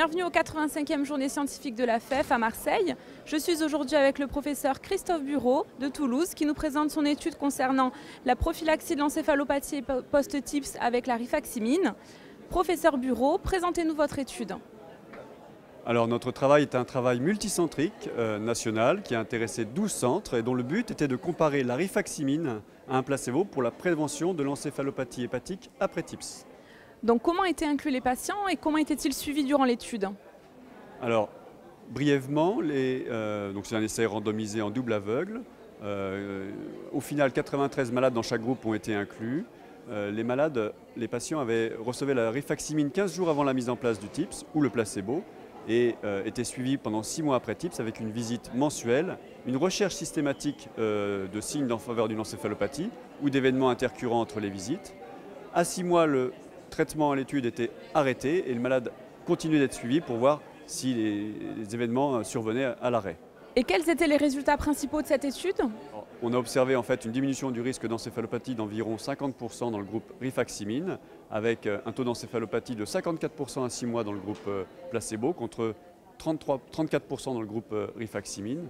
Bienvenue aux 85e journée scientifique de la FEF à Marseille. Je suis aujourd'hui avec le professeur Christophe Bureau de Toulouse qui nous présente son étude concernant la prophylaxie de l'encéphalopathie post-TIPS avec la rifaximine. Professeur Bureau, présentez-nous votre étude. Alors notre travail est un travail multicentrique national qui a intéressé 12 centres et dont le but était de comparer la rifaximine à un placebo pour la prévention de l'encéphalopathie hépatique après TIPS. Donc comment étaient inclus les patients et comment étaient-ils suivis durant l'étude? Alors brièvement, donc c'est un essai randomisé en double aveugle. Au final, 93 malades dans chaque groupe ont été inclus. Les patients recevaient la rifaximine 15 jours avant la mise en place du TIPS ou le placebo et étaient suivis pendant 6 mois après TIPS avec une visite mensuelle, une recherche systématique de signes en faveur d'une encéphalopathie ou d'événements intercurrents entre les visites. À 6 mois, le traitement à l'étude était arrêté et le malade continuait d'être suivi pour voir si les événements survenaient à l'arrêt. Et quels étaient les résultats principaux de cette étude? On a observé en fait une diminution du risque d'encéphalopathie d'environ 50% dans le groupe rifaximine, avec un taux d'encéphalopathie de 54% à 6 mois dans le groupe placebo, contre 34% dans le groupe rifaximine.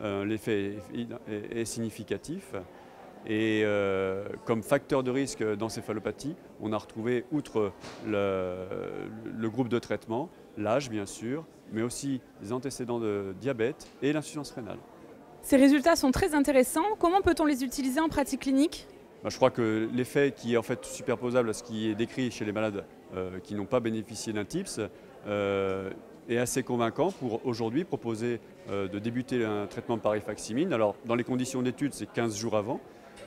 L'effet est significatif. Et comme facteur de risque d'encéphalopathie, on a retrouvé, outre le groupe de traitement, l'âge bien sûr, mais aussi les antécédents de diabète et l'insuffisance rénale. Ces résultats sont très intéressants. Comment peut-on les utiliser en pratique clinique? Je crois que l'effet qui est en fait superposable à ce qui est décrit chez les malades qui n'ont pas bénéficié d'un TIPS est assez convaincant pour aujourd'hui proposer de débuter un traitement par rifaximine. Alors dans les conditions d'étude, c'est 15 jours avant.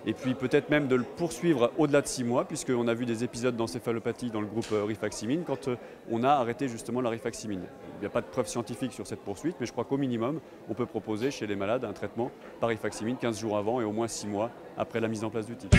Et puis peut-être même de le poursuivre au-delà de 6 mois, puisqu'on a vu des épisodes d'encéphalopathie dans le groupe rifaximine quand on a arrêté justement la rifaximine. Il n'y a pas de preuve scientifique sur cette poursuite, mais je crois qu'au minimum, on peut proposer chez les malades un traitement par rifaximine 15 jours avant et au moins 6 mois après la mise en place du TIPS.